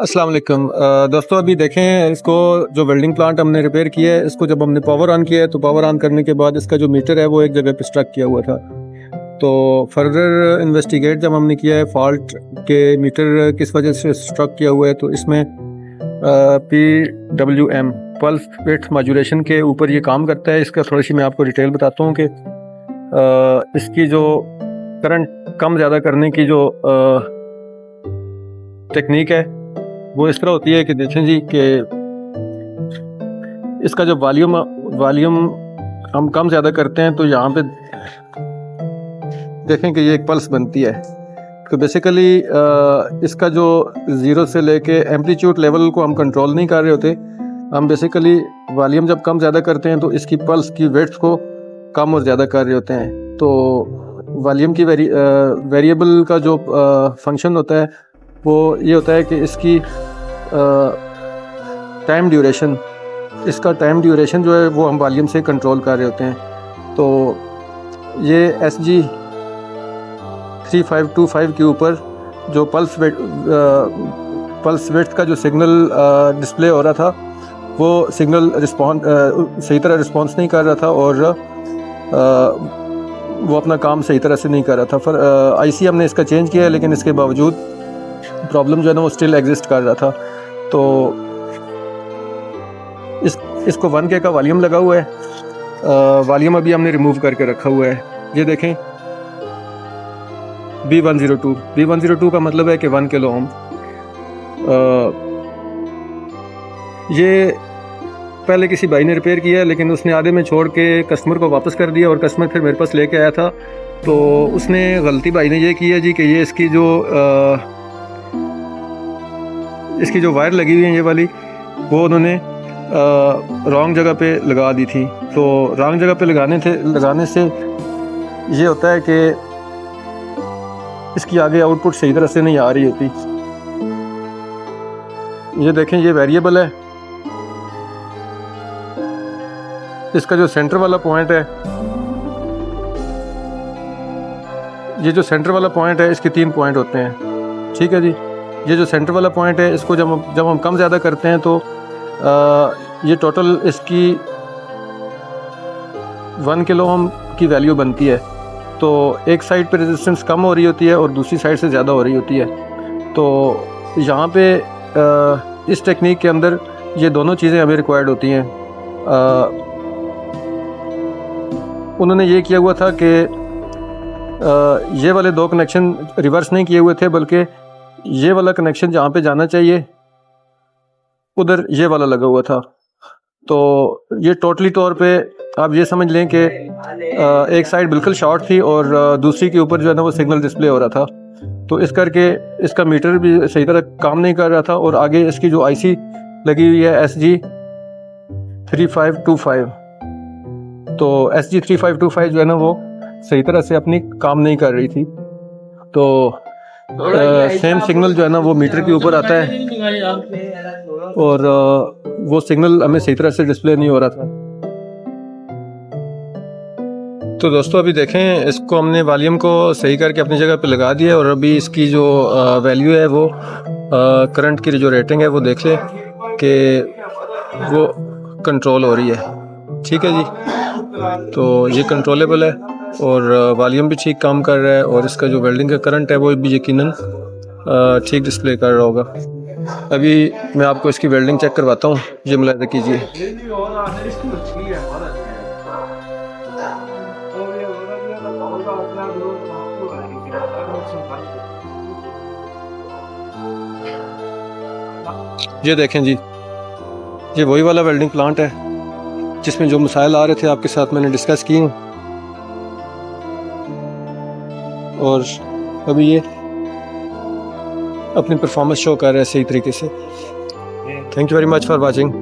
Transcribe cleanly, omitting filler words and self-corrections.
अस्सलाम वालेकुम। दोस्तों अभी देखें इसको, जो वेल्डिंग प्लांट हमने रिपेयर किया है, इसको जब हमने पावर ऑन किया है तो पावर ऑन करने के बाद इसका जो मीटर है वो एक जगह पे स्ट्रक किया हुआ था। तो फर्दर इन्वेस्टिगेट जब हमने किया है फॉल्ट के मीटर किस वजह से स्ट्रक किया हुआ है, तो इसमें PWM पल्स विड्थ मॉड्यूलेशन के ऊपर ये काम करता है। इसका थोड़ी सी मैं आपको डिटेल बताता हूँ कि इसकी जो करंट कम ज़्यादा करने की जो टेक्निक है वो इस तरह होती है कि देखें जी कि इसका जो वॉल्यूम हम कम ज़्यादा करते हैं तो यहाँ पे देखें कि ये एक पल्स बनती है। तो बेसिकली इसका जो ज़ीरो से लेके एम्पलीट्यूड लेवल को हम कंट्रोल नहीं कर रहे होते, हम बेसिकली वॉल्यूम जब कम ज़्यादा करते हैं तो इसकी पल्स की विड्थ को कम और ज़्यादा कर रहे होते हैं। तो वॉल्यूम की वेरिएबल का जो फंक्शन होता है वो ये होता है कि इसकी टाइम ड्यूरेशन, इसका टाइम ड्यूरेशन जो है वो हम वॉल्यूम से कंट्रोल कर रहे होते हैं। तो ये SG 3525 के ऊपर जो पल्स विड्थ का जो सिग्नल डिस्प्ले हो रहा था वो सिग्नल सही तरह रिस्पॉन्स नहीं कर रहा था और वो अपना काम सही तरह से नहीं कर रहा था। IC हमने इसका चेंज किया है, लेकिन इसके बावजूद प्रॉब्लम जो है ना वो स्टिल एग्जिस्ट कर रहा था। तो इसको 1K का वॉल्यूम लगा हुआ है। वॉल्यूम अभी हमने रिमूव करके रखा हुआ है। ये देखें B102 का मतलब है कि 1 किलो ओम। ये पहले किसी भाई ने रिपेयर किया है, लेकिन उसने आधे में छोड़ के कस्टमर को वापस कर दिया और कस्टमर फिर मेरे पास लेके आया था। तो उसने गलती भाई ने ये की है जी कि ये इसकी जो वायर लगी हुई है ये वाली, वो उन्होंने रॉन्ग जगह पे लगा दी थी। तो रॉन्ग जगह पे लगाने से ये होता है कि इसकी आगे आउटपुट सही तरह से नहीं आ रही होती। ये देखें, ये वेरिएबल है। इसका जो सेंटर वाला पॉइंट है, ये जो सेंटर वाला पॉइंट है, इसके 3 पॉइंट होते हैं। ठीक है जी। ये जो सेंटर वाला पॉइंट है, इसको जब हम कम ज़्यादा करते हैं तो ये टोटल इसकी 1 किलो ओम की वैल्यू बनती है। तो एक साइड पे रेजिस्टेंस कम हो रही होती है और दूसरी साइड से ज़्यादा हो रही होती है। तो यहाँ पे इस टेक्निक के अंदर ये दोनों चीज़ें हमें रिक्वायर्ड होती हैं। उन्होंने ये किया हुआ था कि ये वाले 2 कनेक्शन रिवर्स नहीं किए हुए थे, बल्कि ये वाला कनेक्शन जहाँ पे जाना चाहिए उधर ये वाला लगा हुआ था। तो ये टोटली तौर पे आप ये समझ लें कि एक साइड बिल्कुल शॉर्ट थी और दूसरी के ऊपर जो है ना वो सिग्नल डिस्प्ले हो रहा था। तो इस करके इसका मीटर भी सही तरह काम नहीं कर रहा था और आगे इसकी जो IC लगी हुई है SG 3525, तो SG 3525 जो है ना वो सही तरह से अपनी काम नहीं कर रही थी। तो सेम सिग्नल जो है ना वो मीटर के ऊपर आता है और वो सिग्नल हमें सही तरह से डिस्प्ले नहीं हो रहा था। तो दोस्तों अभी देखें, इसको हमने वॉल्यूम को सही करके अपनी जगह पे लगा दिया और अभी इसकी जो वैल्यू है वो करंट की जो रेटिंग है वो देख लें कि वो कंट्रोल हो रही है। ठीक है जी। तो ये कंट्रोलेबल है और वॉल्यूम भी ठीक काम कर रहा है और इसका जो वेल्डिंग का करंट है वो भी यकीनन ठीक डिस्प्ले कर रहा होगा। अभी मैं आपको इसकी वेल्डिंग चेक करवाता हूँ, ये मुलाहिजा कीजिए। ये देखें जी, ये वही वाला वेल्डिंग प्लांट है जिसमें जो मसाइल आ रहे थे आपके साथ मैंने डिस्कस किए हैं। और अभी ये अपनी परफॉर्मेंस शो कर रहा है सही तरीके से। Thank you very much for watching.